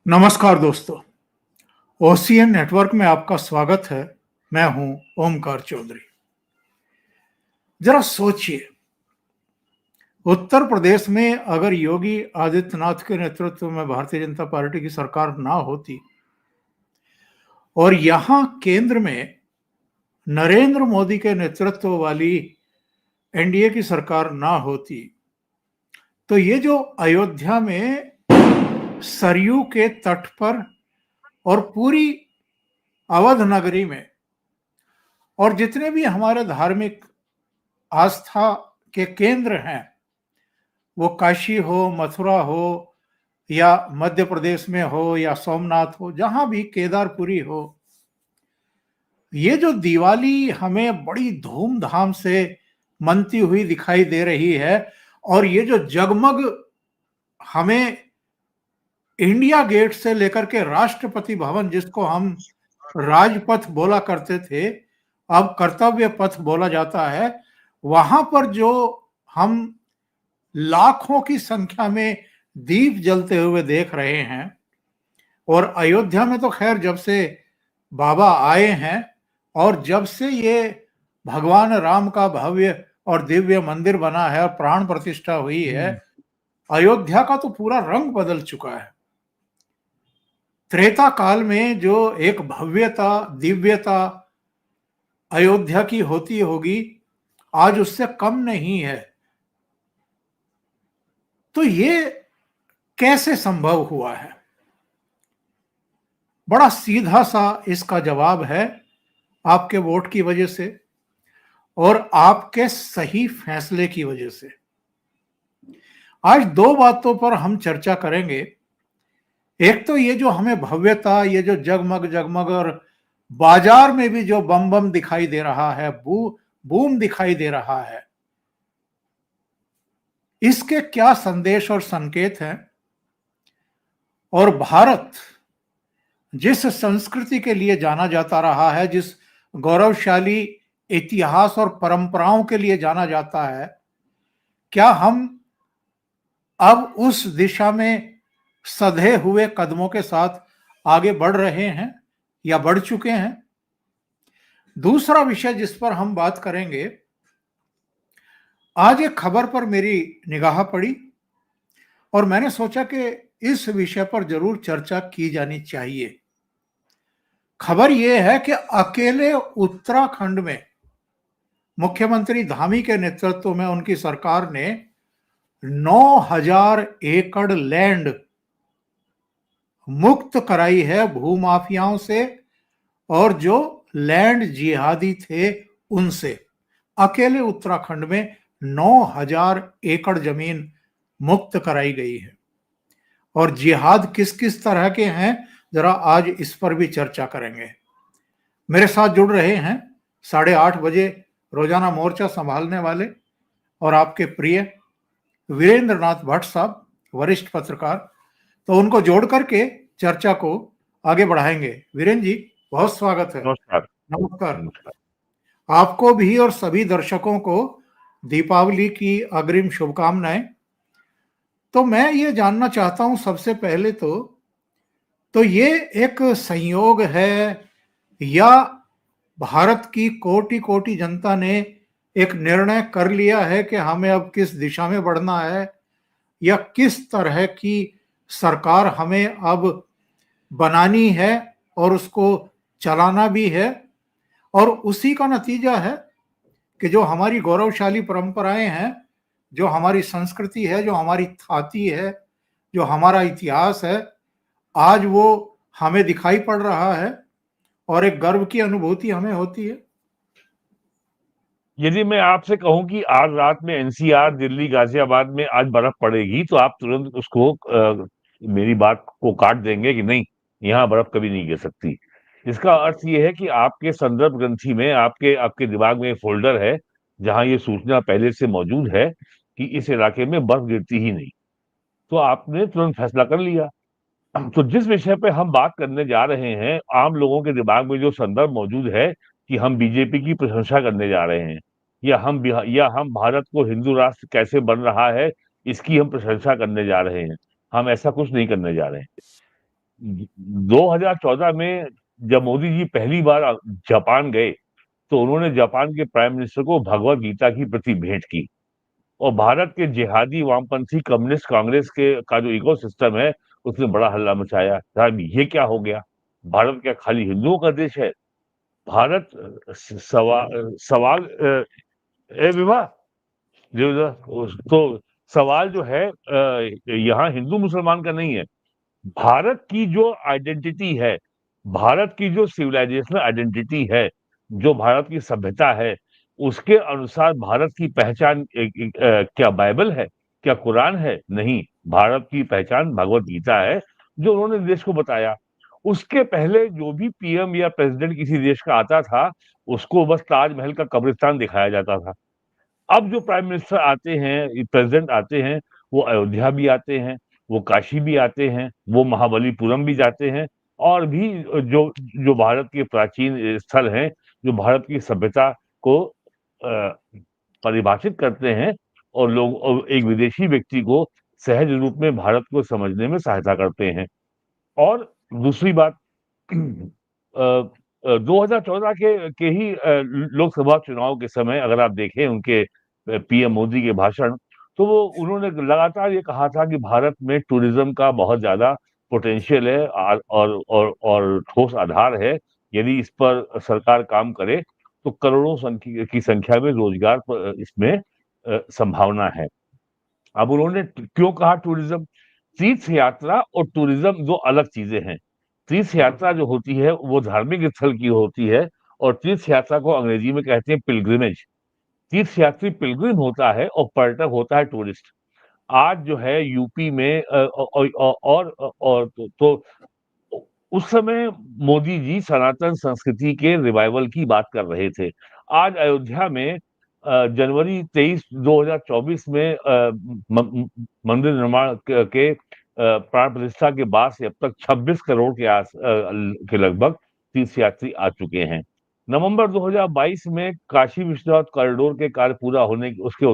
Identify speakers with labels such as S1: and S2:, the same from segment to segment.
S1: नमस्कार दोस्तों। OCN network में आपका स्वागत है। मैं हूं ओमकार चौधरी। जरा सोचिए, उत्तर प्रदेश में अगर योगी आदित्यनाथ के नेतृत्व में भारतीय जनता पार्टी की सरकार ना होती और यहां केंद्र में नरेंद्र मोदी के नेतृत्व वाली एनडीए की सरकार ना होती, तो ये जो अयोध्या में सरयू के तट पर और पूरी अवध नगरी में और जितने भी हमारे धार्मिक आस्था के केंद्र हैं, वो काशी हो, मथुरा हो, या मध्य प्रदेश में हो, या सोमनाथ हो, जहां भी, केदारपुरी हो, ये जो दिवाली हमें बड़ी धूमधाम से मनती हुई दिखाई दे रही है, और ये जो जगमग हमें इंडिया गेट से लेकर के राष्ट्रपति भवन, जिसको हम राजपथ बोला करते थे, अब कर्तव्य पथ बोला जाता है, वहां पर जो हम लाखों की संख्या में दीप जलते हुए देख रहे हैं, और अयोध्या में तो खैर जब से बाबा आए हैं और जब से ये भगवान राम का भव्य और दिव्य मंदिर बना है और प्राण प्रतिष्ठा हुई है, अयोध्या का तो पूरा रंग बदल चुका है। त्रेता काल में जो एक भव्यता, दिव्यता अयोध्या की होती होगी, आज उससे कम नहीं है। तो ये कैसे संभव हुआ है? बड़ा सीधा सा इसका जवाब है, आपके वोट की वजह से और आपके सही फैसले की वजह से। आज दो बातों पर हम चर्चा करेंगे। एक तो ये जो हमें भव्यता, ये जो जगमग जगमग, और बाजार में भी जो बम बम दिखाई दे रहा है, बूम दिखाई दे रहा है, इसके क्या संदेश और संकेत हैं, और भारत जिस संस्कृति के लिए जाना जाता रहा है, जिस गौरवशाली इतिहास और परंपराओं के लिए जाना जाता है, क्या हम अब उस दिशा में सधे हुए कदमों के साथ आगे बढ़ रहे हैं या बढ़ चुके हैं? दूसरा विषय जिस पर हम बात करेंगे, आज एक खबर पर मेरी निगाह पड़ी और मैंने सोचा कि इस विषय पर जरूर चर्चा की जानी चाहिए। खबर यह है कि अकेले उत्तराखंड में मुख्यमंत्री धामी के नेतृत्व में उनकी सरकार ने 9,000 एकड़ लैंड मुक्त कराई है भूमाफियाओं से और जो लैंड जिहादी थे उनसे। अकेले उत्तराखंड में 9,000 एकड़ जमीन मुक्त कराई गई है। और जिहाद किस किस तरह के हैं, जरा आज इस पर भी चर्चा करेंगे। मेरे साथ जुड़ रहे हैं 8:30 बजे रोजाना मोर्चा संभालने वाले और आपके प्रिय वीरेंद्र नाथ भट्ट साहब, वरिष्ठ पत्रकार। तो उनको जोड़ करके चर्चा को आगे बढ़ाएंगे। वीरेंद्र जी, बहुत स्वागत है।
S2: नमस्कार।
S1: नमस्कार। आपको भी और सभी दर्शकों को दीपावली की अग्रिम शुभकामनाएं। तो मैं ये जानना चाहता हूं सबसे पहले तो ये एक संयोग है या भारत की कोटि कोटि जनता ने एक निर्णय कर लिया है कि हमें अब किस दिशा में बढ़ना है, या किस तरह की सरकार हमें अब बनानी है और उसको चलाना भी है, और उसी का नतीजा है कि जो हमारी गौरवशाली परंपराएं हैं, जो हमारी संस्कृति है, जो हमारी थाती है, जो हमारा इतिहास है, आज वो हमें दिखाई पड़ रहा है और एक गर्व की अनुभूति हमें होती है।
S2: यदि मैं आपसे कहूं कि आज रात में एनसीआर, दिल्ली, गाजियाबाद में आज बर्फ पड़ेगी, तो आप तुरंत उसको मेरी बात को काट देंगे कि नहीं, यहाँ बर्फ कभी नहीं गिर सकती। इसका अर्थ ये है कि आपके संदर्भ ग्रंथि में, आपके आपके दिमाग में एक फोल्डर है जहां ये सूचना पहले से मौजूद है कि इस इलाके में बर्फ गिरती ही नहीं। तो आपने तुरंत फैसला कर लिया। तो जिस विषय पे हम बात करने जा रहे हैं, आम लोगों के दिमाग में जो संदर्भ मौजूद है कि हम बीजेपी की प्रशंसा करने जा रहे हैं, या हम भारत को हिंदू राष्ट्र कैसे बन रहा है इसकी हम प्रशंसा करने जा रहे हैं, हम ऐसा कुछ नहीं करने जा रहे हैं। 2014 में जब मोदी जी पहली बार जापान गए, तो उन्होंने जापान के प्राइम मिनिस्टर को भगवत गीता की प्रति भेंट की, और भारत के जिहादी वामपंथी कम्युनिस्ट कांग्रेस के का जो इकोसिस्टम है, उसने बड़ा हल्ला मचाया। साहब ये क्या हो गया? भारत क्या खाली हिंदुओं का देश है? भारत सवाल ए विवाह तो सवाल जो है यहाँ हिंदू मुसलमान का नहीं है। भारत की जो आइडेंटिटी है, भारत की जो सिविलाइजेशनल आइडेंटिटी है, जो भारत की सभ्यता है, उसके अनुसार भारत की पहचान क्या बाइबल है? क्या कुरान है? नहीं, भारत की पहचान भगवत गीता है, जो उन्होंने देश को बताया। उसके पहले जो भी पीएम या प्रेसिडेंट किसी देश का आता था, उसको बस ताजमहल का कब्रिस्तान दिखाया जाता था। अब जो प्राइम मिनिस्टर आते हैं, प्रेसिडेंट आते हैं, वो अयोध्या भी आते हैं, वो काशी भी आते हैं, वो महाबलीपुरम भी जाते हैं, और भी जो जो भारत के प्राचीन स्थल हैं, जो भारत की सभ्यता को परिभाषित करते हैं, और लोग और एक विदेशी व्यक्ति को सहज रूप में भारत को समझने में सहायता करते हैं। और दूसरी बात, 2014 के ही लोकसभा चुनाव के समय अगर आप देखें उनके पीएम मोदी के भाषण, तो वो उन्होंने लगातार ये कहा था कि भारत में टूरिज्म का बहुत ज्यादा पोटेंशियल है, और ठोस आधार है। यदि इस पर सरकार काम करे तो करोड़ों की संख्या में रोजगार इसमें संभावना है। अब उन्होंने क्यों कहा टूरिज्म? तीर्थ यात्रा और टूरिज्म दो अलग चीजें हैं। तीर्थ यात्रा जो होती है वो धार्मिक स्थल की होती है, और तीर्थ यात्रा को अंग्रेजी में कहते हैं पिलग्रिमेज। तीर्थ यात्री पिलग्रिम होता है और पर्यटक होता है टूरिस्ट। आज जो है यूपी में तो उस समय मोदी जी सनातन संस्कृति के रिवाइवल की बात कर रहे थे। आज अयोध्या में जनवरी 23 2024 में मंदिर निर्माण के प्राण प्रतिष्ठा के बाद से अब तक 26 करोड़ के लगभग तीर्थयात्री आ चुके हैं। नवंबर 2022 में काशी विश्वनाथ कॉरिडोर के कार्य पूरा होने उसके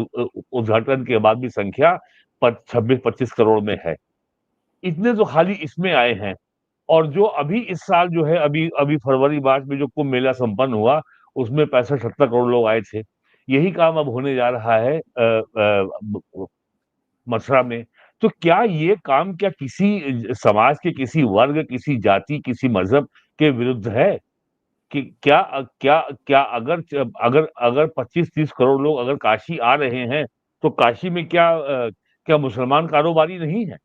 S2: उद्घाटन के बाद भी संख्या 26-25 करोड़ में है। इतने तो खाली इसमें आए हैं। और जो अभी इस साल जो है, अभी अभी फरवरी मार्च में जो कुंभ मेला संपन्न हुआ, उसमें 65-70 करोड़ लोग आए थे। यही काम अब होने जा रहा है मथुरा में। तो क्या ये काम क्या किसी समाज के किसी वर्ग, किसी जाति, किसी मजहब के विरुद्ध है? कि क्या क्या क्या अगर अगर अगर 25-30 करोड़ लोग अगर काशी आ रहे हैं, तो काशी में क्या मुसलमान कारोबारी नहीं है?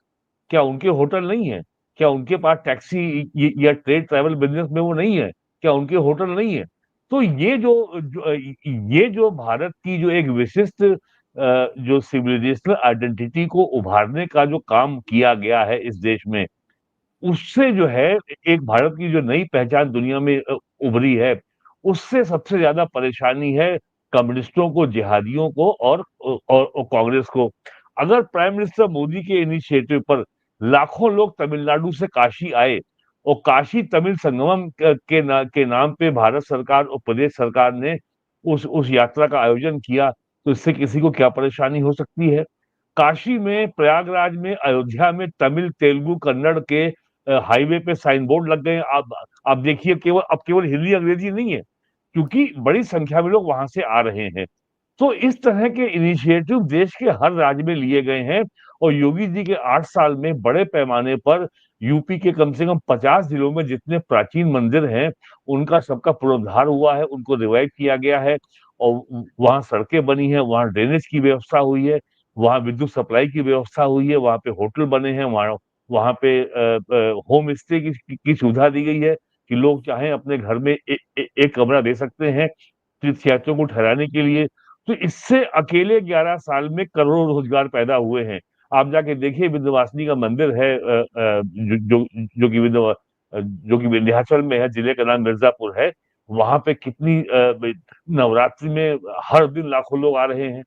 S2: क्या उनके होटल नहीं है? क्या उनके पास टैक्सी या ट्रेड ट्रैवल बिजनेस में वो नहीं है? क्या उनके होटल नहीं है? तो ये जो भारत की जो एक विशिष्ट जो सिविलाइजेशनल आइडेंटिटी को उभारने का जो काम किया गया है इस देश में, उससे जो है एक भारत की जो नई पहचान दुनिया में उभरी है, उससे सबसे ज्यादा परेशानी है कम्युनिस्टों को, जिहादियों को, और कांग्रेस को। अगर प्राइम मिनिस्टर मोदी के इनिशिएटिव पर लाखों लोग तमिलनाडु से काशी आए, और काशी तमिल संगमम के नाम पे भारत सरकार और प्रदेश सरकार ने उस यात्रा का आयोजन किया, तो इससे किसी को क्या परेशानी हो सकती है? काशी में, प्रयागराज में, अयोध्या में तमिल, तेलुगु, कन्नड़ के हाईवे पे साइन बोर्ड लग गए। आप देखिए, केवल हिंदी अंग्रेजी नहीं है, क्योंकि बड़ी संख्या में लोग वहां से आ रहे हैं। तो इस तरह के इनिशिएटिव देश के हर राज्य में लिए गए हैं, और योगी जी के 8 साल में बड़े पैमाने पर यूपी के कम से कम 50 जिलों में जितने प्राचीन मंदिर हैं, उनका सबका पुनरुद्धार हुआ है, उनको रिवाइव किया गया है, और वहां सड़कें बनी हैं, वहां ड्रेनेज की व्यवस्था हुई है, वहां विद्युत सप्लाई की व्यवस्था हुई है, वहां पे होटल बने हैं, वहां वहां पे होम स्टे की सुविधा दी गई है, कि लोग चाहें अपने घर में एक कमरा दे सकते हैं तीर्थयात्रियों को ठहराने के लिए। तो इससे अकेले 11 साल में करोड़ों रोजगार पैदा हुए हैं। आप जाके देखिए, विंध्यवासिनी का मंदिर है, जो कि विंध्याचल में है, जिले का नाम मिर्जापुर है। वहां पे कितनी नवरात्रि में हर दिन लाखों लोग आ रहे हैं।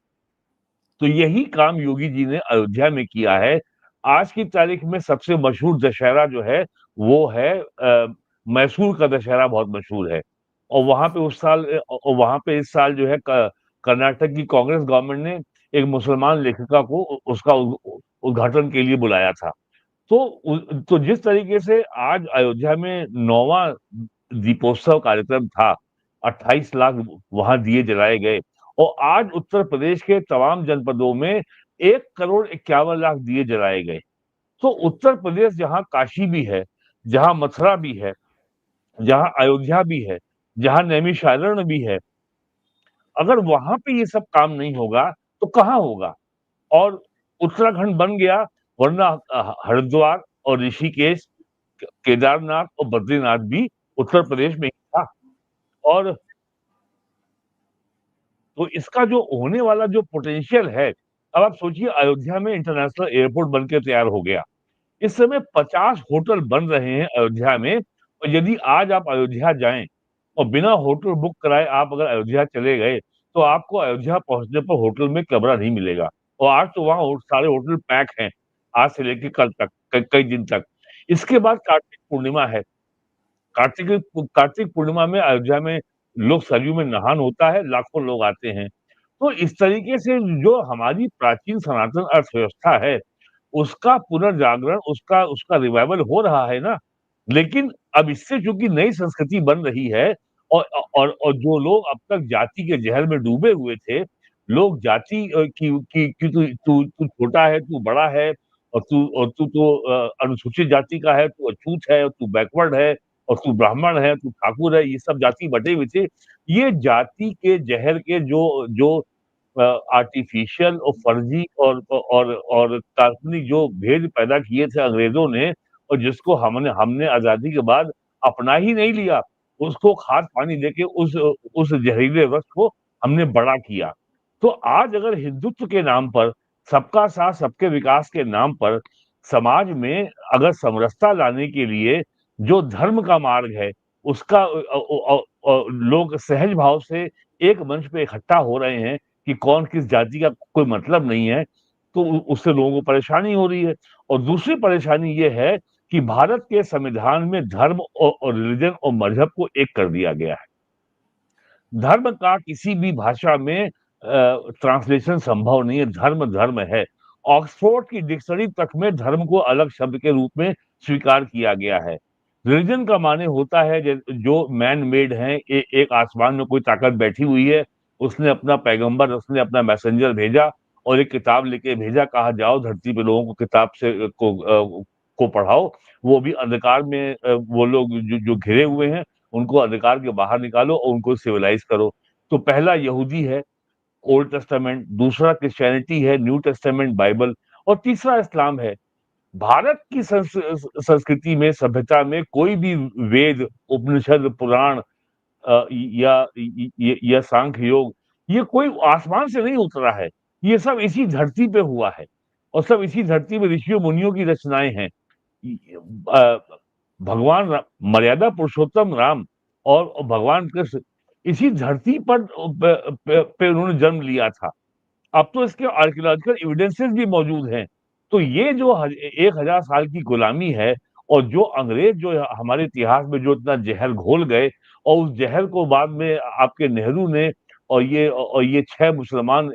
S2: तो यही काम योगी जी ने अयोध्या में किया है। आज की तारीख में सबसे मशहूर दशहरा जो है, वो है मैसूर का दशहरा, बहुत मशहूर है। और वहां पे इस साल जो है कर्नाटक की कांग्रेस गवर्नमेंट ने एक मुसलमान लेखिका को उसका उद्घाटन के लिए बुलाया था। तो जिस तरीके से आज अयोध्या में 9वां दीपोत्सव कार्यक्रम था, 28 लाख वहां दिए जलाए गए, और आज उत्तर प्रदेश के तमाम जनपदों में 1 करोड़ 51 लाख दिए जलाए गए। तो उत्तर प्रदेश जहां काशी भी है, जहां मथुरा भी है, जहां अयोध्या भी है, जहां नैमिषारण्य भी है, अगर वहां पे ये सब काम नहीं होगा तो कहाँ होगा? और उत्तराखंड बन गया, वरना हरिद्वार और ऋषिकेश, केदारनाथ और बद्रीनाथ भी उत्तर प्रदेश में ही था। और तो इसका जो होने वाला जो पोटेंशियल है, अब आप सोचिए अयोध्या में इंटरनेशनल एयरपोर्ट बन के तैयार हो गया। इस समय 50 होटल बन रहे हैं अयोध्या में, और यदि आज आप अयोध्या जाएं और बिना होटल बुक कराए आप अगर अयोध्या चले गए, तो आपको अयोध्या पहुंचने पर होटल में कमरा नहीं मिलेगा। और आज तो वहां सारे होटल पैक हैं, आज से लेकर कल तक, कई दिन तक। इसके बाद कार्तिक पूर्णिमा है। कार्तिक कार्तिक पूर्णिमा में अयोध्या में लोग सरयू में नहान होता है, लाखों लोग आते हैं। तो इस तरीके से जो हमारी प्राचीन सनातन अर्थव्यवस्था है, उसका पुनर्जागरण, उसका उसका रिवाइवल हो रहा है ना। लेकिन अब इससे चूंकि नई संस्कृति बन रही है, और जो लोग अब तक जाति के जहर में डूबे हुए थे, लोग जाति की तू तू तू छोटा है, तू बड़ा है, और तू तो अनुसूचित जाति का है, तू अछूत है, तू बैकवर्ड है, और तू ब्राह्मण है, तू ठाकुर है, ये सब जाति बटे हुए थे। ये जाति के जहर के जो जो आर्टिफिशियल और फर्जी और काल्पनिक जो भेद पैदा किए थे अंग्रेजों ने, और जिसको हमने हमने आजादी के बाद अपना ही नहीं लिया, उसको खाद पानी देके उस जहरीले वृक्ष को हमने बड़ा किया। तो आज अगर हिंदुत्व के नाम पर, सबका साथ सबके विकास के नाम पर, समाज में अगर समरसता लाने के लिए जो धर्म का मार्ग है, उसका लोग सहज भाव से एक मंच पे इकट्ठा हो रहे हैं कि कौन किस जाति का कोई मतलब नहीं है, तो उससे लोगों को परेशानी हो रही है। और दूसरी परेशानी ये है कि भारत के संविधान में धर्म और रिलीजन और मजहब को एक कर दिया गया है। धर्म का किसी भी भाषा में ट्रांसलेशन संभव नहीं है। धर्म धर्म है। ऑक्सफोर्ड की डिक्शनरी तक में धर्म को अलग शब्द के रूप में स्वीकार किया गया है। रिलीजन का माने होता है जो मैन मेड है, एक आसमान में कोई ताकत बैठी हुई है, उसने अपना पैगंबर, उसने अपना मैसेंजर भेजा और एक किताब लेके भेजा, कहा जाओ धरती पे लोगों को किताब से को पढ़ाओ। वो भी अंधकार में, वो लोग जो घिरे हुए हैं, उनको अंधकार के बाहर निकालो और उनको सिविलाइज करो। तो पहला यहूदी है, ओल्ड टेस्टामेंट, दूसरा क्रिश्चियनिटी है, न्यू टेस्टामेंट बाइबल, और तीसरा इस्लाम है। भारत की संस्कृति में, सभ्यता में कोई भी वेद, उपनिषद, पुराण या सांख्य योग, ये कोई आसमान से नहीं उतरा है। ये सब इसी धरती पे हुआ है, और सब इसी धरती में ऋषियों मुनियों की रचनाएं हैं। भगवान मर्यादा पुरुषोत्तम राम और भगवान कृष्ण इसी धरती पर पे उन्होंने जन्म लिया था। अब तो इसके आर्कियोलॉजिकल एविडेंसेस भी मौजूद हैं। तो ये जो 1000 साल की गुलामी है, और जो अंग्रेज जो हमारे इतिहास में जो इतना जहर घोल गए, और उस जहर को बाद में आपके नेहरू ने और ये 6 मुसलमान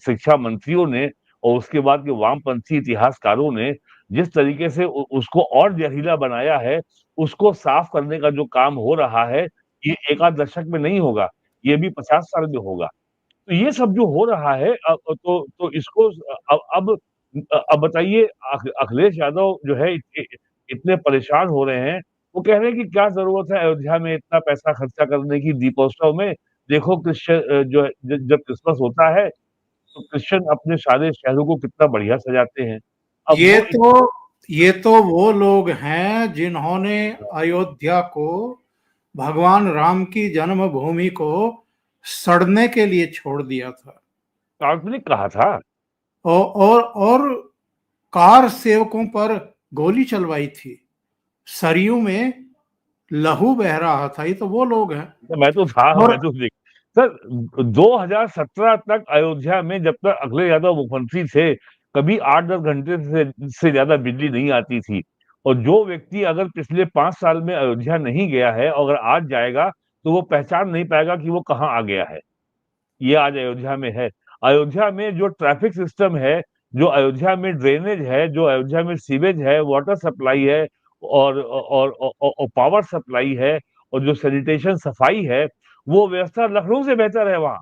S2: शिक्षा मंत्रियों ने, और उसके बाद के वामपंथी इतिहासकारों ने जिस तरीके से उसको और जहरीला बनाया है, उसको साफ करने का जो काम हो रहा है, ये एक आध दशक में नहीं होगा, ये भी 50 साल में होगा। तो ये सब जो हो रहा है, तो इसको अब बताइए, अखिलेश यादव जो है इतने परेशान हो रहे हैं। वो कह रहे हैं कि क्या जरूरत है अयोध्या में इतना पैसा खर्चा करने की दीपोत्सव में। देखो क्रिश्चियन जो है, जब क्रिसमस होता है तो क्रिश्चियन अपने सारे शहरों को कितना बढ़िया सजाते हैं। अब
S1: ये
S2: वो
S1: तो ये तो वो लोग हैं जिन्होंने अयोध्या को, भगवान राम की जन्मभूमि को सड़ने के लिए छोड़ दिया था।
S2: काल्पनिक कहा था।
S1: और कार सेवकों पर गोली चलवाई थी, सरयू में लहू बह रहा था। ये तो वो लोग हैं।
S2: मैं तो था,
S1: और
S2: मैं तो देख सर, 2017 तक अयोध्या में जब तक अखिलेश यादव मुख्यमंत्री थे, कभी 8-10 घंटे से ज्यादा बिजली नहीं आती थी। और जो व्यक्ति अगर पिछले 5 साल में अयोध्या नहीं गया है और अगर आज जाएगा, तो वो पहचान नहीं पाएगा कि वो कहाँ आ गया है। ये आज अयोध्या में है। अयोध्या में जो ट्रैफिक सिस्टम है, जो अयोध्या में ड्रेनेज है, जो अयोध्या में सीवेज है, वाटर सप्लाई है और पावर सप्लाई है और जो सैनिटेशन सफाई है, वो व्यवस्था लखनऊ से बेहतर है वहां।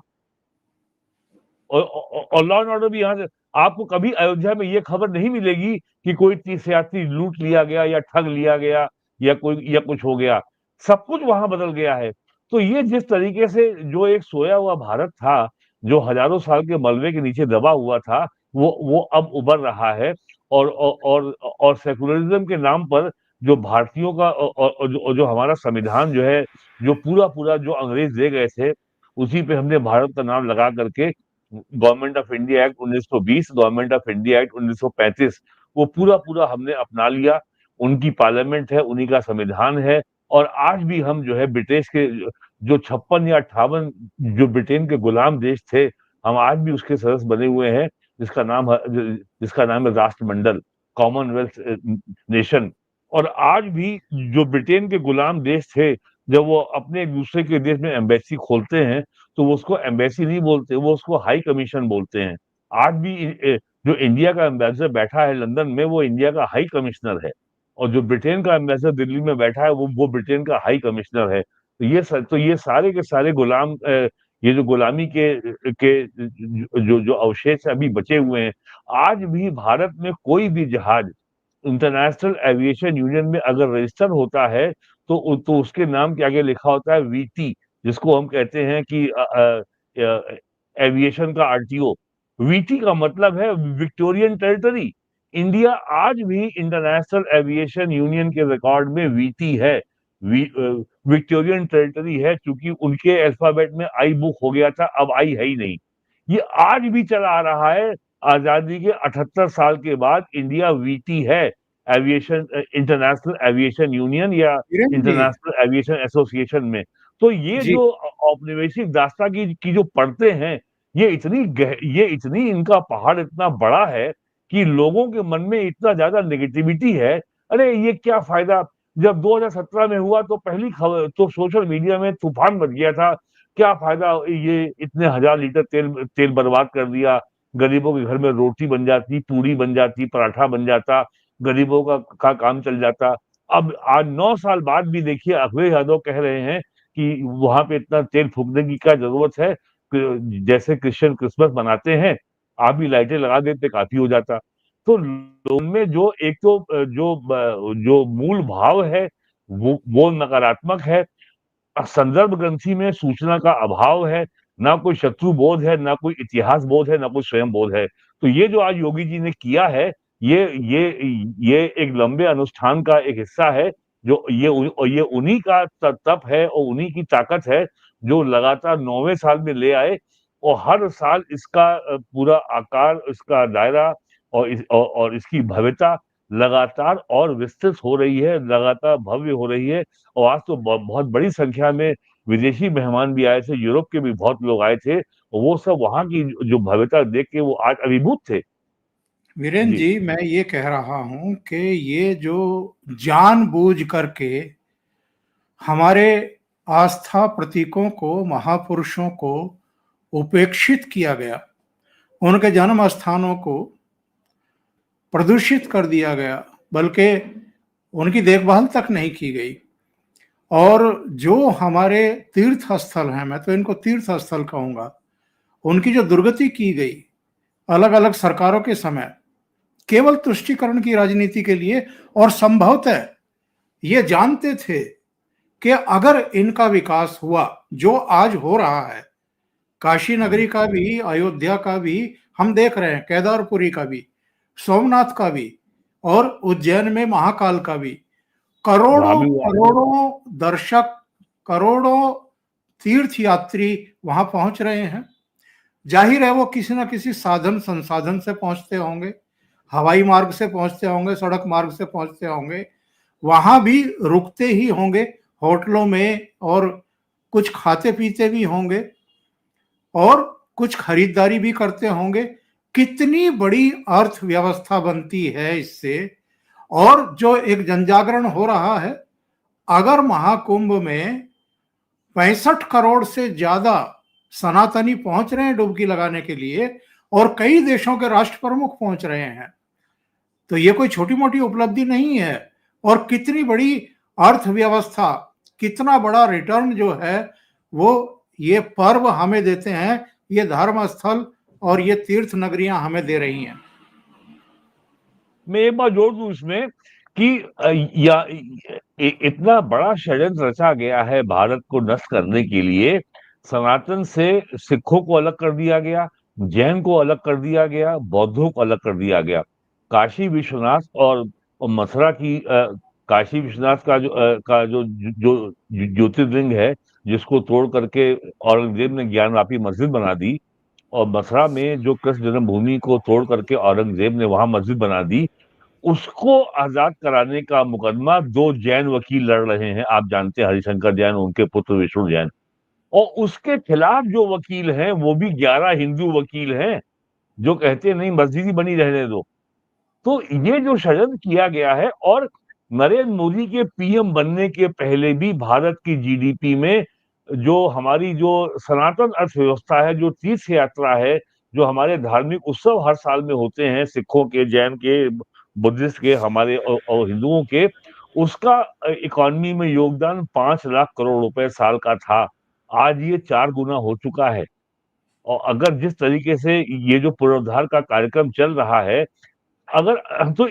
S2: और लॉ एंड ऑर्डर भी यहाँ से आपको कभी अयोध्या में ये खबर नहीं मिलेगी कि कोई तीर्थयात्री लूट लिया गया या ठग लिया गया या कुछ हो गया। सब कुछ वहां बदल गया है। तो ये जिस तरीके से जो एक सोया हुआ भारत था, जो हजारों साल के मलबे के नीचे दबा हुआ था, वो अब उभर रहा है। और सेकुलरिज्म के नाम पर जो भारतीयों का जो हमारा संविधान जो है, जो पूरा पूरा जो अंग्रेज दे गए थे, उसी पे हमने भारत का नाम लगा करके government of India act 1920, government of India act 1935, वो पूरा पूरा हमने अपना लिया। उनकी पार्लियामेंट है, उन्हीं का संविधान है। और आज भी हम जो है ब्रिटिश के जो 56 या 58 जो ब्रिटेन के गुलाम देश थे, हम आज भी उसके सदस्य बने हुए हैं, जिसका नाम है राष्ट्रमंडल, कॉमनवेल्थ नेशन। और आज भी जो ब्रिटेन के गुलाम देश थे, जब वो अपने एक दूसरे के देश में एम्बेसी खोलते हैं, तो वो उसको एम्बेसी नहीं बोलते, वो उसको हाई कमीशन बोलते हैं। आज भी जो इंडिया का एम्बेसडर बैठा है लंदन में, वो इंडिया का हाई कमिश्नर है। और जो ब्रिटेन का एम्बेसडर दिल्ली में बैठा है, वो ब्रिटेन का हाई कमिश्नर है। तो ये सारे के सारे गुलाम ये जो गुलामी के जो अवशेष अभी बचे हुए हैं, आज भी भारत में कोई भी जहाज इंटरनेशनल एविएशन यूनियन में अगर रजिस्टर होता है, तो उसके नाम के आगे लिखा होता है वीटी, जिसको हम कहते हैं कि एविएशन का आरटीओ। वीटी का मतलब है विक्टोरियन टेरिटरी। इंडिया आज भी इंटरनेशनल एविएशन यूनियन के रिकॉर्ड में वीटी है, विक्टोरियन टेरिटरी है, क्योंकि उनके अल्फाबेट में आई बुक हो गया था, अब आई है ही नहीं। ये आज भी चला आ रहा है। आजादी के 78 साल के बाद इंडिया वीटी है, एविएशन इंटरनेशनल एविएशन यूनियन या
S1: Virendra ji.
S2: International aviation association में। तो ये
S1: जी।
S2: जो औपनिवेशिक दास्ता की जो परतें हैं, ये इतनी इनका पहाड़ इतना बड़ा है कि लोगों के मन में इतना ज्यादा नेगेटिविटी है। अरे ये क्या फायदा, जब 2017 में हुआ तो पहली खबर तो सोशल मीडिया में तूफान मच गया था, क्या फायदा, ये इतने हजार लीटर तेल तेल बर्बाद कर दिया, गरीबों के घर में रोटी बन जाती, पूरी बन जाती, पराठा बन जाता, गरीबों का काम चल जाता। अब आज 9 साल बाद भी देखिए अखिलेश यादव कह रहे हैं कि वहां पे इतना तेल फूकने की क्या जरूरत है, जैसे क्रिश्चियन क्रिसमस मनाते हैं, आप भी लाइटें लगा देते काफी हो जाता। तो लोगों में जो एक तो जो मूल भाव है, वो नकारात्मक है। संदर्भ ग्रंथि में सूचना का अभाव है, ना कोई शत्रु बोध है, ना कोई इतिहास बोध है, ना कोई स्वयं बोध है। तो ये जो आज योगी जी ने किया है, ये ये ये एक लंबे अनुष्ठान का एक हिस्सा है, जो ये उन्हीं का तप है और उन्हीं की ताकत है, जो लगातार 9वें साल में ले आए। और हर साल इसका पूरा आकार, इसका दायरा और इसकी भव्यता लगातार और विस्तृत हो रही है, लगातार भव्य हो रही है। और आज तो बहुत बड़ी संख्या में विदेशी मेहमान भी आए थे, यूरोप के भी बहुत लोग आए थे, और वो सब वहां की जो भव्यता देख के वो आज अभिभूत थे।
S1: वीरेंद्र
S2: जी।
S1: जी, मैं ये कह रहा हूं कि ये जो जानबूझ करके हमारे आस्था प्रतीकों को, महापुरुषों को उपेक्षित किया गया, उनके जन्म स्थानों को प्रदूषित कर दिया गया, बल्कि उनकी देखभाल तक नहीं की गई। और जो हमारे तीर्थ स्थल हैं, मैं तो इनको तीर्थ स्थल कहूंगा, उनकी जो दुर्गति की गई अलग अलग सरकारों के समय, केवल तुष्टीकरण की राजनीति के लिए, और संभवतः ये जानते थे कि अगर इनका विकास हुआ जो आज हो रहा है, काशी नगरी का भी, अयोध्या का भी, हम देख रहे हैं केदारपुरी का भी, सोमनाथ का भी, और उज्जैन में महाकाल का भी,
S2: वहां
S1: करोड़ों
S2: भी
S1: करोड़ों दर्शक, करोड़ों तीर्थ यात्री वहां पहुंच रहे हैं। जाहिर है वो किसी ना किसी साधन संसाधन से पहुंचते होंगे, हवाई मार्ग से पहुंचते होंगे, सड़क मार्ग से पहुंचते होंगे, वहां भी रुकते ही होंगे होटलों में, और कुछ खाते पीते भी होंगे, और कुछ खरीदारी भी करते होंगे। कितनी बड़ी अर्थव्यवस्था बनती है इससे। और जो एक जनजागरण हो रहा है, अगर महाकुंभ में 65 करोड़ से ज्यादा सनातनी पहुंच रहे हैं डुबकी लगाने के लिए, और कई देशों के राष्ट्र प्रमुख पहुंच रहे हैं। तो ये कोई छोटी मोटी उपलब्धि नहीं है। और कितनी बड़ी अर्थव्यवस्था, कितना बड़ा रिटर्न जो है वो ये पर्व हमें देते हैं, ये धर्म स्थल और ये तीर्थ नगरियां हमें दे रही हैं।
S2: मैं एक बात जोड़ दूं इसमें कि इतना बड़ा षड्यंत्र रचा गया है भारत को नष्ट करने के लिए। सनातन से सिखों को अलग कर दिया गया, जैन को अलग कर दिया गया, बौद्धों को अलग कर दिया गया। काशी विश्वनाथ और मथुरा की काशी विश्वनाथ का जो ज्योतिर्लिंग है, जिसको तोड़ करके औरंगजेब ने ज्ञानवापी मस्जिद बना दी, और मथुरा में जो कृष्ण जन्मभूमि को तोड़ करके औरंगजेब ने वहां मस्जिद बना दी, उसको आजाद कराने का मुकदमा दो जैन वकील लड़ रहे हैं। आप जानते हैं हरिशंकर जैन, उनके पुत्र विष्णु जैन। और उसके खिलाफ जो वकील हैं वो भी 11 हिंदू वकील हैं, जो कहते हैं नहीं मस्जिद ही बनी रहने दो। तो ये जो षड्यंत्र किया गया है, और नरेंद्र मोदी के पीएम बनने के पहले भी भारत की जीडीपी में जो हमारी जो सनातन अर्थव्यवस्था है, जो तीर्थ यात्रा है, जो हमारे धार्मिक उत्सव हर साल में होते हैं, सिखों के, जैन के, बुद्धिस्ट के, हमारे और हिंदुओं के, उसका इकोनॉमी में योगदान 5 लाख करोड़ रुपए साल का था। आज ये 4 गुना हो चुका है। और अगर जिस तरीके से ये जो पुनरुद्धार का कार्यक्रम चल रहा है, अगर तो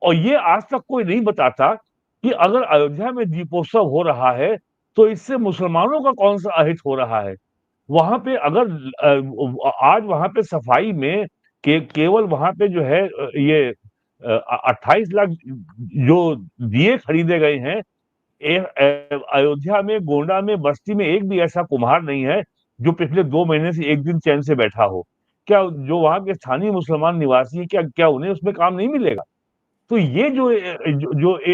S2: और ये आज तक कोई नहीं बताता कि अगर अयोध्या में दीपोत्सव हो रहा है तो इससे मुसलमानों का कौन सा अहित हो रहा है। वहां पे अगर आज वहां पे सफाई में केवल वहां पे जो है ये 28 लाख जो दिए खरीदे गए हैं। अयोध्या में, गोंडा में, बस्ती में एक भी ऐसा कुम्हार नहीं है जो पिछले 2 महीने से एक दिन चैन से बैठा हो। क्या जो वहां के स्थानीय मुसलमान निवासी है, क्या क्या उन्हें उसमें काम नहीं मिलेगा? तो ये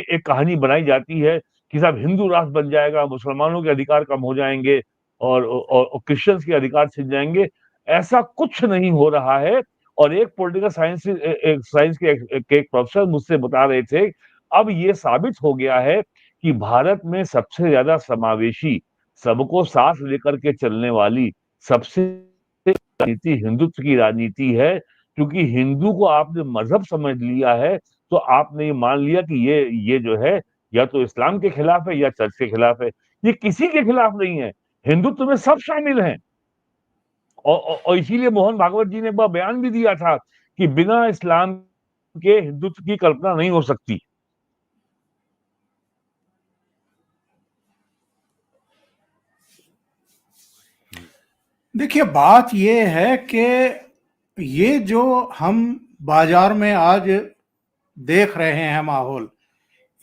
S2: एक कहानी बनाई जाती है कि साहब हिंदू राष्ट्र बन जाएगा, मुसलमानों के अधिकार कम हो जाएंगे और क्रिश्चियंस के अधिकार छिन जाएंगे, ऐसा कुछ नहीं हो रहा है। और एक पॉलिटिकल साइंस के एक प्रोफेसर मुझसे बता रहे थे, अब ये साबित हो गया है कि भारत में सबसे ज्यादा समावेशी, सबको साथ लेकर के चलने वाली सबसे राजनीति हिंदुत्व की राजनीति है। क्योंकि हिंदू को आपने मजहब समझ लिया है, तो आपने ये मान लिया कि ये जो है या तो इस्लाम के खिलाफ है या चर्च के खिलाफ है। ये किसी के खिलाफ नहीं है, हिंदुत्व में सब शामिल हैं। और इसीलिए मोहन भागवत जी ने एक बार बयान भी दिया था कि बिना इस्लाम के हिंदुत्व की कल्पना नहीं हो सकती।
S1: देखिए, बात ये है कि ये जो हम बाजार में आज देख रहे हैं माहौल,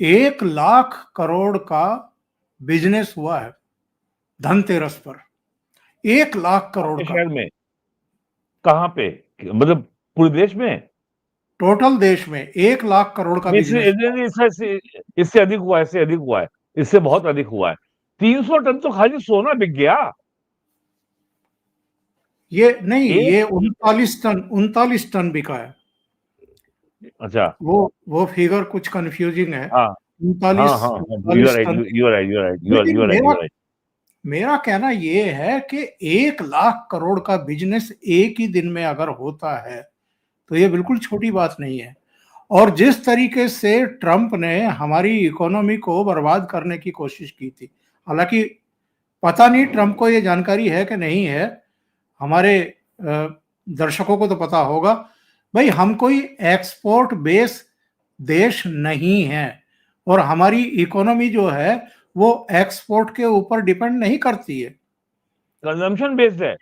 S1: 1 लाख करोड़ का बिजनेस हुआ है धनतेरस पर। 1 लाख करोड़ का
S2: शहर में कहां पे, मतलब पूरे देश में?
S1: टोटल देश में 1 लाख करोड़ का बिजनेस।
S2: इससे अधिक हुआ है, इससे अधिक हुआ है, इससे बहुत अधिक हुआ है। 300 टन तो खाली सोना बिक गया।
S1: ये नहीं,
S2: एक
S1: ये 39 टन बिका है।
S2: अच्छा,
S1: वो फिगर कुछ कंफ्यूजिंग है।
S2: हाँ हाँ
S1: उनतालीस
S2: हाँ हाँ, यू आर
S1: उनतालीस
S2: right,
S1: then
S2: you are right, you are right, you are
S1: लेकिन
S2: राइट, यू
S1: मेरा
S2: आर राइट।
S1: मेरा कहना ये है कि 1 लाख करोड़ का बिजनेस एक ही दिन में अगर होता है तो ये बिल्कुल छोटी बात नहीं है। और जिस तरीके से ट्रंप ने हमारी इकोनॉमी को बर्बाद करने की कोशिश की थी, हालांकि पता नहीं ट्रंप को ये जानकारी है कि नहीं है, हमारे दर्शकों को तो पता होगा। भाई, हम कोई एक्सपोर्ट बेस देश नहीं है और हमारी इकोनॉमी जो है वो एक्सपोर्ट के ऊपर डिपेंड नहीं करती है।
S2: कंजम्पशन बेस्ड है।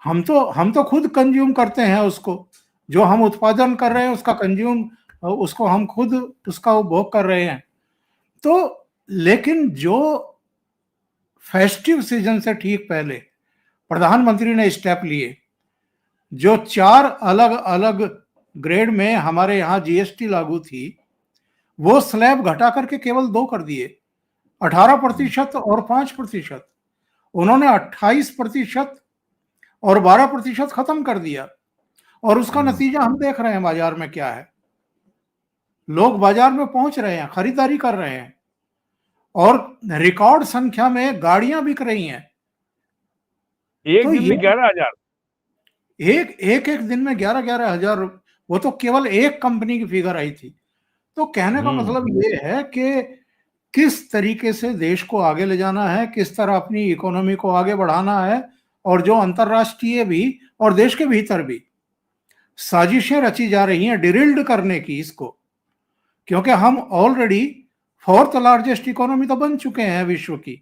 S1: हम तो खुद कंज्यूम करते हैं उसको, जो हम उत्पादन कर रहे हैं उसका कंज्यूम, उसको हम खुद उसका उपभोग कर रहे हैं। तो लेकिन जो फेस्टिव सीजन से ठीक पहले प्रधानमंत्री ने स्टेप लिए, जो 4 अलग अलग ग्रेड में हमारे यहाँ जीएसटी लागू थी, वो स्लैब घटा करके केवल 2 कर दिए, 18% और 5%। उन्होंने 28% और 12% खत्म कर दिया। और उसका नतीजा हम देख रहे हैं बाजार में क्या है। लोग बाजार में पहुंच रहे हैं, खरीदारी कर रहे हैं और रिकॉर्ड संख्या में गाड़ियां बिक रही हैं।
S2: एक
S1: तो
S2: दिन
S1: ये
S2: में 11,000।
S1: एक एक एक दिन में 11-11 हजार, वो तो केवल एक कंपनी की फिगर आई थी। तो कहने का मतलब ये है कि किस तरीके से देश को आगे ले जाना है, किस तरह अपनी इकोनॉमी को आगे बढ़ाना है, और जो अंतर्राष्ट्रीय भी और देश के भीतर भी साजिशें रची जा रही हैं डिरिल्ड करने की इसको, क्योंकि हम ऑलरेडी फोर्थ लार्जेस्ट इकोनॉमी तो बन चुके हैं विश्व की,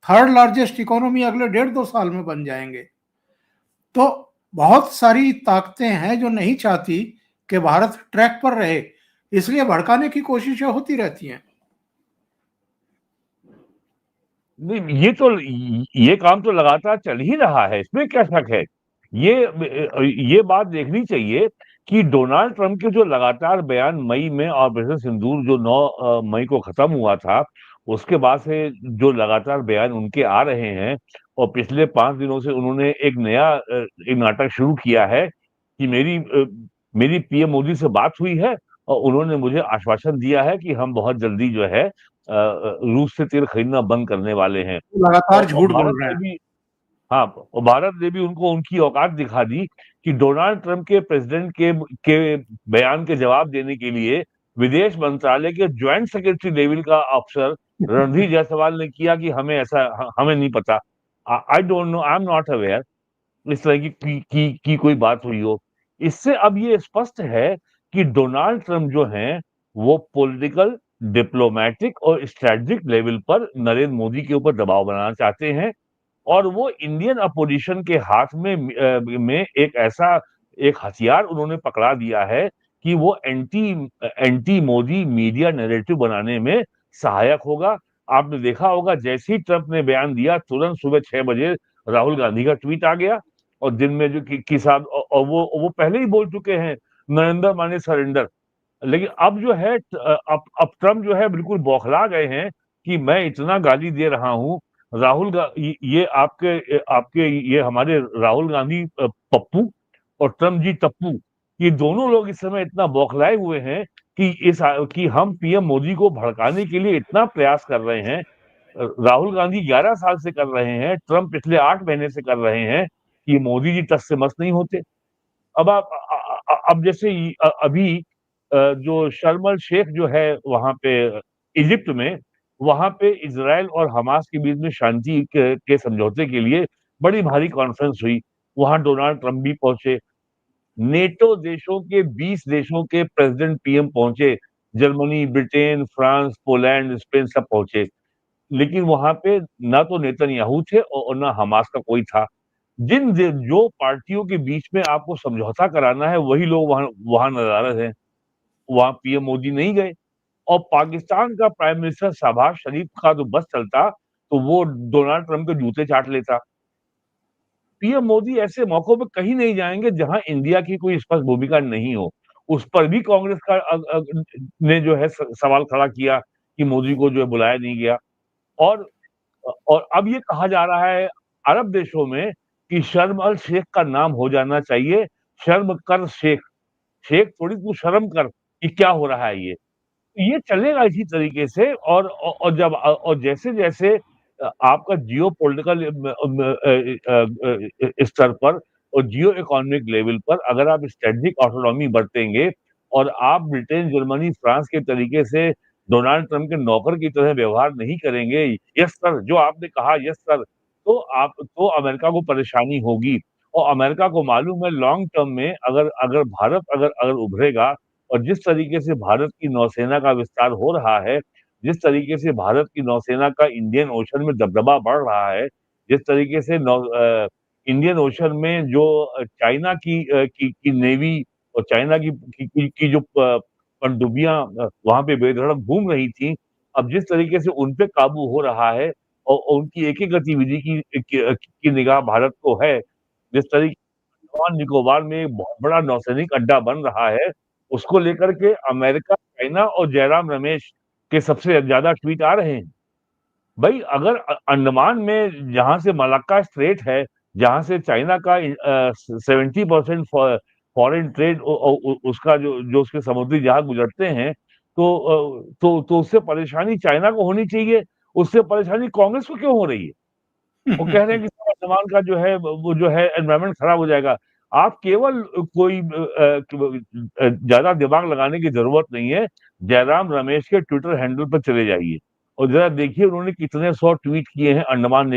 S1: थर्ड लार्जेस्ट इकोनॉमी अगले 1.5-2 साल में बन जाएंगे। तो बहुत सारी ताकतें हैं जो नहीं चाहती कि भारत ट्रैक पर रहे, इसलिए भड़काने की कोशिशें होती रहती हैं।
S2: नहीं, ये काम तो लगातार चल ही रहा है, इसमें क्या शक है। ये ये बात देखनी चाहिए कि डोनाल्ड ट्रंप के जो लगातार बयान मई में, ऑपरेशन सिंदूर जो 9 मई को खत्म हुआ था, उसके बाद से जो लगातार बयान उनके आ रहे हैं, और पिछले 5 दिनों से उन्होंने एक नाटक शुरू किया है कि मेरी पीएम मोदी से बात हुई है और उन्होंने मुझे आश्वासन दिया है कि हम बहुत जल्दी जो है रूस से तेल खरीदना बंद करने वाले हैं।
S1: लगातार
S2: और
S1: झूठ
S2: भारत
S1: बोल रहे
S2: ने
S1: हैं।
S2: भी, हाँ, और भारत ने भी उनको उनकी औकात दिखा दी कि डोनाल्ड ट्रंप के प्रेसिडेंट के बयान के जवाब देने के लिए विदेश मंत्रालय के ज्वाइंट सेक्रेटरी लेवल का अफसर रणधीर जायसवाल ने किया कि हमें नहीं पता, I don't know, I am not aware, इस तरह की कोई बात हुई हो। इससे अब ये स्पष्ट है कि डोनाल्ड ट्रंप जो हैं वो पॉलिटिकल, डिप्लोमेटिक और स्ट्रेटेजिक लेवल पर नरेंद्र मोदी के ऊपर दबाव बनाना चाहते हैं, और वो इंडियन अपोजिशन के हाथ में एक ऐसा एक हथियार उन्होंने पकड़ा दिया है कि वो anti anti Modi media narrative बनाने में सहायक होगा। आपने देखा होगा, जैसे ही ट्रंप ने बयान दिया तुरंत सुबह 6 बजे राहुल गांधी का ट्वीट आ गया, और दिन में जो कि साहब, और वो पहले ही बोल चुके हैं नरेंद्र माने सरेंडर। लेकिन अब जो है अब ट्रम्प जो है बिल्कुल बौखला गए हैं कि मैं इतना गाली दे रहा हूं। ये आपके आपके ये हमारे राहुल गांधी पप्पू और ट्रम्प जी टप्पू, ये दोनों लोग इस समय इतना बौखलाए हुए हैं कि हम पीएम मोदी को भड़काने के लिए इतना प्रयास कर रहे हैं। राहुल गांधी 11 साल से कर रहे हैं, ट्रम्प पिछले 8 महीने से कर रहे हैं कि मोदी जी टस से मस नहीं होते। अब जैसे अभी जो शर्म अल शेख जो है वहां पे इजिप्ट में, वहां पे इजराइल और हमास के बीच में शांति के समझौते के लिए बड़ी भारी कॉन्फ्रेंस हुई। वहां डोनाल्ड ट्रंप भी पहुंचे, नेटो देशों के 20 देशों के प्रेसिडेंट पीएम पहुंचे, Germany, Britain, France, Poland, Spain सब पहुंचे। लेकिन वहां पे ना तो नेतन्याहू थे और ना हमास का कोई था। जो पार्टियों के बीच में आपको समझौता कराना है वही लोग वहां वहां नदारद हैं। वहां पीएम मोदी नहीं गए, और पाकिस्तान का प्राइम मिनिस्टर शहबाज शरीफ का तो बस चलता तो वो डोनाल्ड ट्रंप के जूते चाट लेता। पीएम मोदी ऐसे मौकों पे कहीं नहीं जाएंगे जहां इंडिया की कोई स्पष्ट भूमिका नहीं हो। उस पर भी कांग्रेस का ने जो है सवाल खड़ा किया कि मोदी को जो है बुलाया नहीं गया। और और अब ये कहा जा रहा है अरब देशों में कि शर्म अल शेख का नाम हो जाना चाहिए शर्म कर शेख। शेख थोड़ी, तू शर्म कर कि क्या हो रहा है ये चलेगा इसी तरीके से। और जैसे जैसे आपका जियो पॉलिटिकल स्तर पर और जियो इकोनॉमिक लेवल पर अगर आप स्ट्रेटेजिक ऑटोनॉमी बरतेंगे और आप ब्रिटेन, जर्मनी, फ्रांस के तरीके से डोनाल्ड ट्रंप के नौकर की तरह व्यवहार नहीं करेंगे, यस सर जो आपने कहा, यस सर, तो अमेरिका को परेशानी होगी। और अमेरिका को मालूम है लॉन्ग टर्म में अगर अगर भारत अगर अगर उभरेगा, और जिस तरीके से भारत की नौसेना का विस्तार हो रहा है, जिस तरीके से भारत की नौसेना का इंडियन ओशन में दबदबा बढ़ रहा है, जिस तरीके से इंडियन ओशन में जो चाइना की नेवी और चाइना की जो पनडुब्बियां वहां पे बेधड़क घूम रही थी, अब जिस तरीके से उन पे काबू हो रहा है और उनकी एक एक गतिविधि की निगाह भारत को है, जिस तरीके अंडमान निकोबार में एक बहुत बड़ा नौसैनिक अड्डा बन रहा है, उसको लेकर के अमेरिका, चाइना और जयराम रमेश के सबसे ज्यादा ट्वीट आ रहे हैं। भाई अगर अंडमान में जहां से मलक्का स्ट्रेट है, जहां से चाइना का 70% फॉरेन ट्रेड उसका जो उसके समुद्री जहाज गुजरते हैं, तो उससे परेशानी चाइना को होनी चाहिए, उससे परेशानी कांग्रेस को क्यों हो रही है? वो कह रहे हैं कि अंडमान का जो है वो जो है एनवायरमेंट खराब हो जाएगा। आप केवल कोई ज्यादा दिमाग लगाने की जरूरत नहीं है, जयराम रमेश के ट्विटर हैंडल पर चले जाइए और जरा देखिए उन्होंने कितने 100 ट्वीट किए हैं अंडमान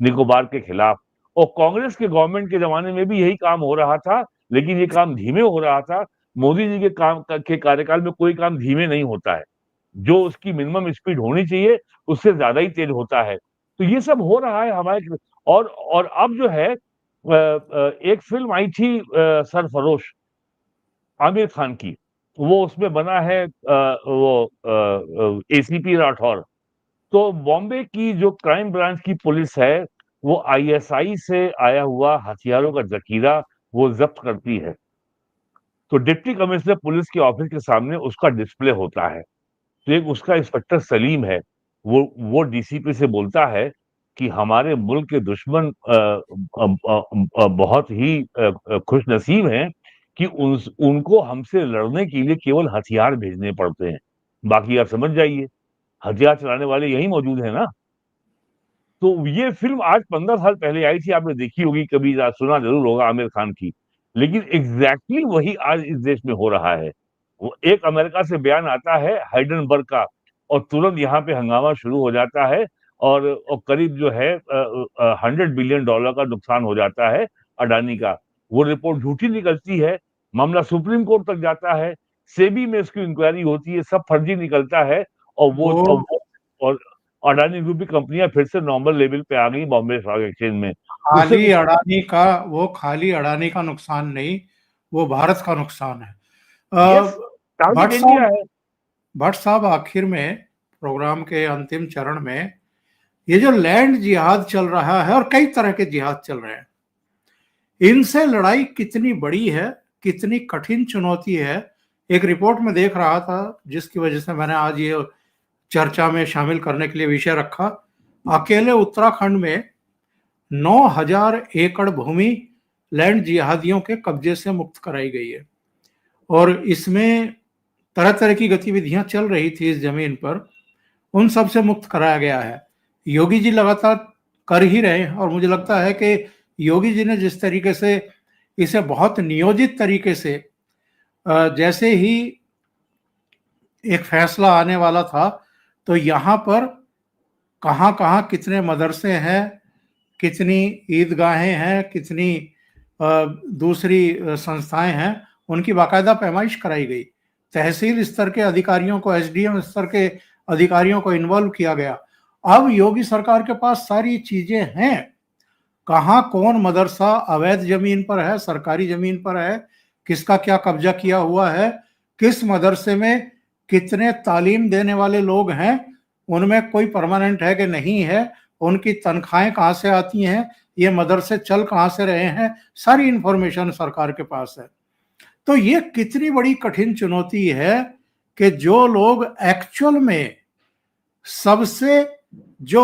S2: निकोबार के खिलाफ। और कांग्रेस के गवर्नमेंट के जमाने में भी यही काम हो रहा था, लेकिन ये काम धीमे हो रहा था। मोदी जी के कार्यकाल में कोई काम धीमे नहीं होता है, जो उसकी मिनिमम स्पीड होनी चाहिए उससे ज्यादा ही तेज होता है। तो ये सब हो रहा है हमारे। और अब जो है एक फिल्म आई थी सरफरोश, आमिर खान की, वो उसमें बना है वो एसीपी राठौर। तो बॉम्बे की जो क्राइम ब्रांच की पुलिस है वो आईएसआई से आया हुआ हथियारों का जखीरा वो जब्त करती है। तो डिप्टी कमिश्नर पुलिस के ऑफिस के सामने उसका डिस्प्ले होता है। तो एक उसका इंस्पेक्टर सलीम है, वो डीसीपी से बोलता है कि हमारे मुल्क के दुश्मन बहुत ही खुश नसीब हैं कि उनको हमसे लड़ने के लिए केवल हथियार भेजने पड़ते हैं, बाकी आप समझ जाइए हथियार चलाने वाले यही मौजूद है ना। तो ये फिल्म आज 15 साल पहले आई थी, आपने देखी होगी, कभी सुना जरूर होगा आमिर खान की। लेकिन एग्जैक्टली वही आज इस देश में हो रहा है। वो एक अमेरिका से बयान आता है हाइडेनबर्ग का और तुरंत यहाँ पे हंगामा शुरू हो जाता है और करीब जो है $100 बिलियन का नुकसान हो जाता है अडानी का। वो रिपोर्ट झूठी निकलती है, मामला सुप्रीम कोर्ट तक जाता है, सेबी में इसकी इंक्वायरी होती है, सब फर्जी निकलता है और वो
S1: वो
S2: और, और अडानी ग्रुप की कंपनियां फिर से नॉर्मल लेवल पे आ गई बॉम्बे स्टॉक एक्सचेंज में। उससे
S1: खाली अडानी का नुकसान नहीं, वो भारत का नुकसान है।
S2: यस, टारगेट
S1: भट्ट
S2: इंडिया
S1: साहब
S2: है।
S1: भट्ट साहब आखिर में प्रोग्राम के अंतिम चरण में ये जो लैंड जिहाद चल रहा है और कई तरह के जिहाद चल रहे हैं, इनसे लड़ाई कितनी बड़ी है, कितनी कठिन चुनौती है। एक रिपोर्ट में देख रहा था जिसकी वजह से मैंने आज ये चर्चा में शामिल करने के लिए विषय रखा। अकेले उत्तराखंड में 9,000 एकड़ भूमि लैंड जिहादियों के कब्जे से मुक्त कराई गई है और इसमें तरह तरह की गतिविधियां चल रही थी इस जमीन पर, उन सब से मुक्त कराया गया है। योगी जी लगातार कर ही रहे हैं और मुझे लगता है कि योगी जी ने जिस तरीके से इसे बहुत नियोजित तरीके से, जैसे ही एक फैसला आने वाला था तो यहाँ पर कहाँ कहाँ कितने मदरसे हैं, कितनी ईदगाहें हैं, कितनी दूसरी संस्थाएं हैं, उनकी बाकायदा पैमाइश कराई गई। तहसील स्तर के अधिकारियों को, एसडीएम स्तर के अधिकारियों को इन्वॉल्व किया गया। अब योगी सरकार के पास सारी चीजें हैं, कहाँ कौन मदरसा अवैध जमीन पर है, सरकारी जमीन पर है, किसका क्या कब्जा किया हुआ है, किस मदरसे में कितने तालीम देने वाले लोग हैं, उनमें कोई परमानेंट है कि नहीं है, उनकी तनख्वाहें कहाँ से आती हैं, ये मदरसे चल कहाँ से रहे हैं, सारी इंफॉर्मेशन सरकार के पास है। तो ये कितनी बड़ी कठिन चुनौती है कि जो लोग एक्चुअल में सबसे जो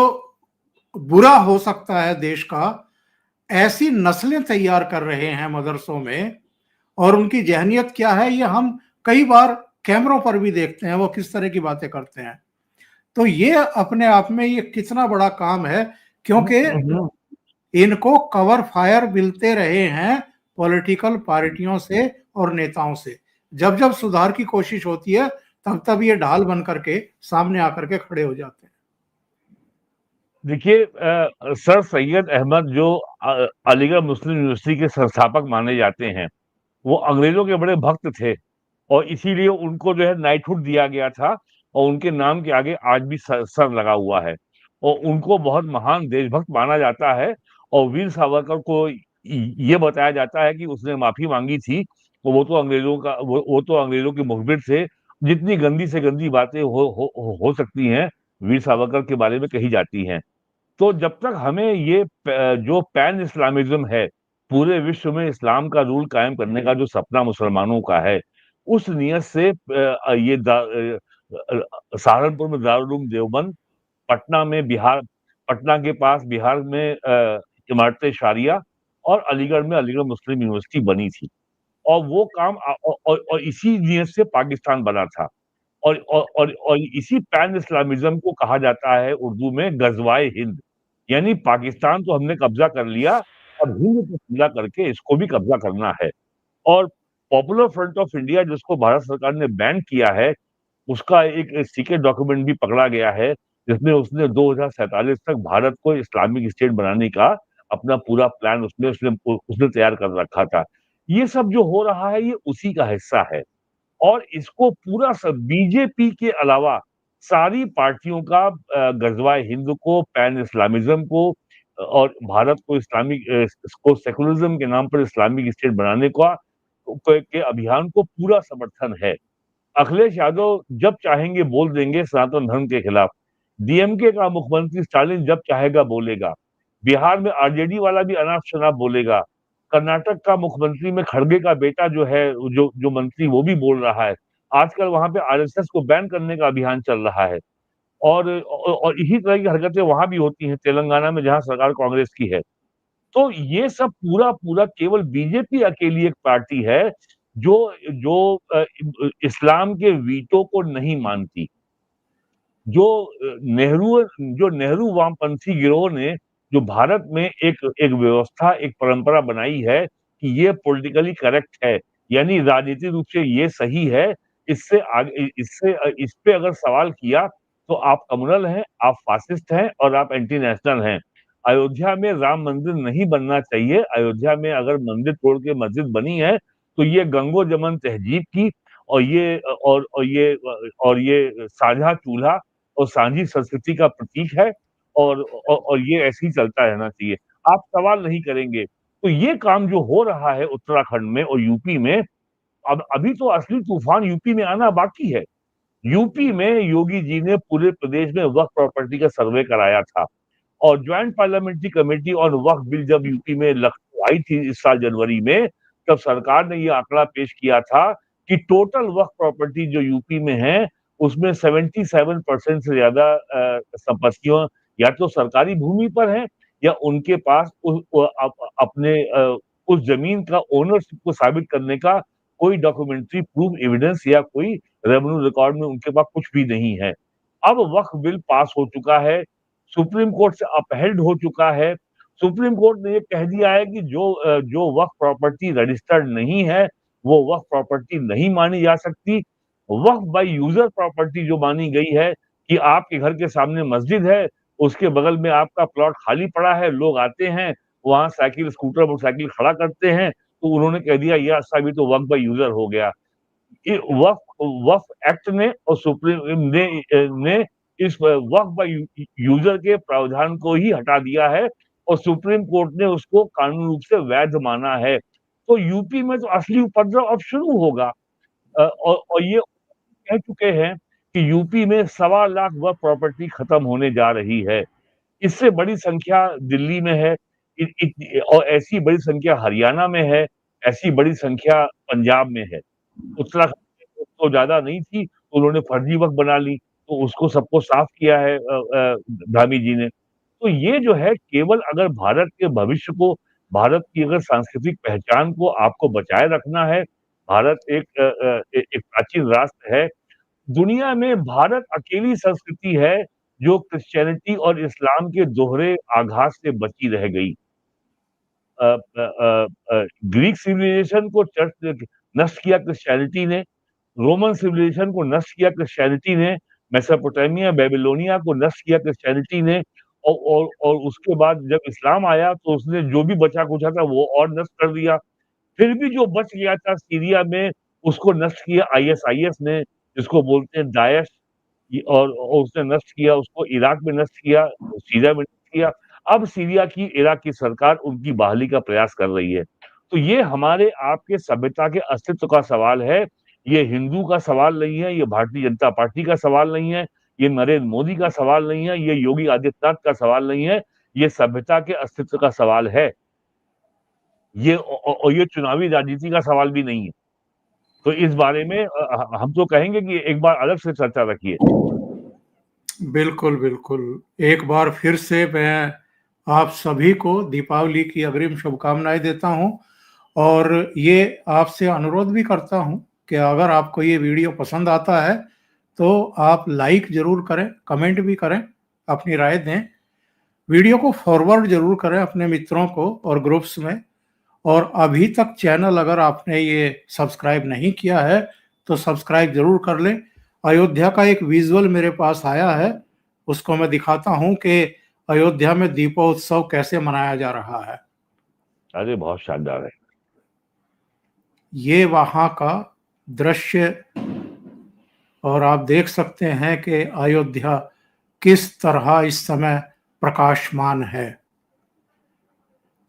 S1: बुरा हो सकता है देश का, ऐसी नस्लें तैयार कर रहे हैं मदरसों में, और उनकी जहनियत क्या है ये हम कई बार कैमरों पर भी देखते हैं, वो किस तरह की बातें करते हैं। तो ये अपने आप में ये कितना बड़ा काम है, क्योंकि इनको कवर फायर मिलते रहे हैं पॉलिटिकल पार्टियों से और नेताओं से। जब जब सुधार की कोशिश होती है तब तब ये ढाल बन करके सामने आकर के खड़े हो जाते हैं।
S2: देखिए सर सैयद अहमद जो अलीगढ़ मुस्लिम यूनिवर्सिटी के संस्थापक माने जाते हैं, वो अंग्रेजों के बड़े भक्त थे और इसीलिए उनको जो है नाइटहुड दिया गया था और उनके नाम के आगे आज भी सर लगा हुआ है और उनको बहुत महान देशभक्त माना जाता है। और वीर सावरकर को ये बताया जाता है कि उसने माफी मांगी थी, वो तो अंग्रेजों का वो तो अंग्रेजों के मुखबिर थे। जितनी गंदी से गंदी बातें हो सकती हैं वीर सावरकर के बारे में कही जाती हैं। तो जब तक हमें ये जो पैन इस्लामिज्म है, पूरे विश्व में इस्लाम का रूल कायम करने का जो सपना मुसलमानों का है, उस नियत से सहारनपुर में दारुल उलूम देवबंद, पटना में बिहार, पटना के पास बिहार में इमारत शारिया और अलीगढ़ में अलीगढ़ मुस्लिम यूनिवर्सिटी बनी थी। और वो काम और इसी नियत से पाकिस्तान बना था। और इसी पैन इस्लामिज्म को कहा जाता है उर्दू में गजवाए हिंद, यानी पाकिस्तान तो हमने कब्जा कर लिया, अब हिंद को कब्जा करके इसको भी कब्जा करना है। और पॉपुलर फ्रंट ऑफ इंडिया जिसको भारत सरकार ने बैन किया है, उसका एक सीक्रेट डॉक्यूमेंट भी पकड़ा गया है, जिसमें उसने 2047 तक भारत को इस्लामिक स्टेट बनाने का अपना पूरा प्लान उसने उसने उसने तैयार कर रखा था। ये सब जो हो रहा है, ये उसी का हिस्सा है। और इसको पूरा सब बीजेपी के अलावा सारी पार्टियों का गजवाए हिंद को, पैन इस्लामिज्म को और भारत को इस्लामिक इसको सेकुलरिज्म के नाम पर इस्लामिक स्टेट बनाने का के अभियान को पूरा समर्थन है। अखिलेश यादव जब चाहेंगे बोल देंगे सनातन धर्म के खिलाफ। डीएमके का मुख्यमंत्री स्टालिन जब चाहेगा बोलेगा। बिहार में आरजेडी वाला भी अनाप शनाप बोलेगा। कर्नाटक का मुख्यमंत्री में खड़गे का बेटा जो है, जो जो मंत्री, वो भी बोल रहा है। आजकल वहां पे आरएसएस को बैन करने का अभियान चल रहा है। और इसी तरह की हरकतें वहां भी होती हैं, तेलंगाना में जहां सरकार कांग्रेस की है। तो ये सब पूरा पूरा केवल बीजेपी अकेली एक पार्टी है जो जो इस्लाम के वीटो को नहीं मानती। जो नेहरू वामपंथी गिरोह ने जो भारत में एक एक व्यवस्था, एक परंपरा बनाई है कि ये पॉलिटिकली करेक्ट है, यानी राजनीतिक रूप से ये सही है, इससे आगे इस पे अगर सवाल किया तो आप कम्युनल हैं, आप फासिस्ट हैं और आप एंटी नेशनल हैं। अयोध्या में राम मंदिर नहीं बनना चाहिए। अयोध्या में अगर मंदिर तोड़ के मस्जिद बनी है तो ये गंगो जमन तहजीब की और ये साझा चूल्हा और सांझी संस्कृति का प्रतीक है। और ये ऐसे ही चलता रहना चाहिए। आप सवाल नहीं करेंगे। तो ये काम जो हो रहा है उत्तराखंड में और यूपी में, अब अभी तो असली तूफान यूपी में आना बाकी है। यूपी में योगी जी ने पूरे प्रदेश में वक्फ प्रॉपर्टी का सर्वे कराया था और joint parliamentary committee on Waqf bill जब यूपी में लखनऊ आई थी इस साल जनवरी में, तब सरकार ने ये आंकड़ा पेश किया था कि टोटल वक्फ प्रॉपर्टी जो यूपी में है उसमें 77% से ज्यादा संपत्तियों या तो सरकारी भूमि पर है या उनके पास अपने उस जमीन का ओनरशिप को साबित करने का कोई डॉक्यूमेंट्री प्रूफ एविडेंस या कोई रेवेन्यू रिकॉर्ड में उनके पास कुछ भी नहीं है। अब वक्फ बिल पास हो चुका है, सुप्रीम कोर्ट से अपहेल्ड हो चुका है। सुप्रीम कोर्ट ने ये कह दिया है कि जो वक्फ प्रॉपर्टी रजिस्टर्ड नहीं है वो वक्फ प्रॉपर्टी नहीं मानी जा सकती। वक्फ बाय यूजर प्रॉपर्टी जो मानी गई है कि आपके घर के सामने मस्जिद है, उसके बगल में आपका प्लॉट खाली पड़ा है, लोग आते हैं, वहां साइकिल, स्कूटर, मोटरसाइकिल खड़ा करते हैं, तो उन्होंने कह दिया ये अच्छा भी तो वक्फ बाय यूजर हो गया। वक्फ वक्फ एक्ट ने और सुप्रीम ने इस वक्फ बाय यूजर के प्रावधान को ही हटा दिया है और सुप्रीम कोर्ट ने उसको कानूनी रूप से वैध माना है। तो यूपी में तो असली उपद्रव अब शुरू होगा। और ये कह चुके हैं कि यूपी में 1.25 लाख वक्फ प्रॉपर्टी खत्म होने जा रही है। इससे बड़ी संख्या दिल्ली में है, और ऐसी बड़ी संख्या हरियाणा में है, ऐसी बड़ी संख्या पंजाब में है। उत्तराखंड में तो ज्यादा नहीं थी, तो उन्होंने फर्जी वक्फ बना ली, तो उसको सबको साफ किया है धामी जी ने। तो ये जो है केवल अगर भारत के भविष्य को, भारत की अगर सांस्कृतिक पहचान को आपको बचाए रखना है, भारत एक प्राचीन राष्ट्र है। दुनिया में भारत अकेली संस्कृति है जो क्रिश्चियनिटी और इस्लाम के दोहरे आघात से बची रह गई। ग्रीक सिविलाइजेशन को चर्च नष्ट किया क्रिश्चियनिटी ने, रोमन सिविलाइजेशन को नष्ट किया क्रिश्चियनिटी ने, मेसोपोटामिया, बेबीलोनिया को नष्ट किया क्रिश्चियनिटी ने, और उसके बाद जब इस्लाम आया तो उसने जो भी बचा-कुचा था वो और नष्ट कर दिया। फिर भी जो बच गया था सीरिया में, उसको नष्ट किया आईएसआईएस ने, जिसको बोलते हैं दाएश, और उसने नष्ट किया, उसको इराक में नष्ट किया, सीरिया में नष्ट किया। अब सीरिया की, इराक की सरकार उनकी बहाली का प्रयास कर रही है। तो ये हमारे आपके सभ्यता के अस्तित्व का सवाल है। ये हिंदू का सवाल नहीं है, ये भारतीय जनता पार्टी का सवाल नहीं है, ये नरेंद्र मोदी का सवाल नहीं है, ये योगी आदित्यनाथ का सवाल नहीं है, ये सभ्यता के अस्तित्व का सवाल है। ये चुनावी राजनीति का सवाल भी नहीं है। तो इस बारे में हम तो कहेंगे कि एक बार अलग से चर्चा रखिए।
S1: बिल्कुल बिल्कुल, एक बार फिर से मैं आप सभी को दीपावली की अग्रिम शुभकामनाएं देता हूं और ये आपसे अनुरोध भी करता हूं कि अगर आपको ये वीडियो पसंद आता है तो आप लाइक जरूर करें, कमेंट भी करें, अपनी राय दें। वीडियो को फॉरवर्ड जरूर करें अपने मित्रों को और ग्रुप्स में। और अभी तक चैनल अगर आपने ये सब्सक्राइब नहीं किया है तो सब्सक्राइब जरूर कर लें। अयोध्या का एक विजुअल मेरे पास आया है, उसको मैं दिखाता हूं कि अयोध्या में दीपोत्सव कैसे मनाया जा रहा है।
S2: अरे बहुत शानदार है।
S1: ये वहां का दृश्य और आप देख सकते हैं कि अयोध्या किस तरह इस समय प्रकाशमान है।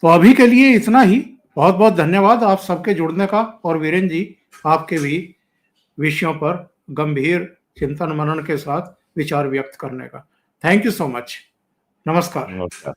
S1: तो अभी के लिए इतना ही। बहुत बहुत धन्यवाद आप सबके जुड़ने का और वीरेंद्र जी आपके भी विषयों पर गंभीर चिंतन मनन के साथ विचार व्यक्त करने का। Thank you so much. नमस्कार।
S2: नमस्कार।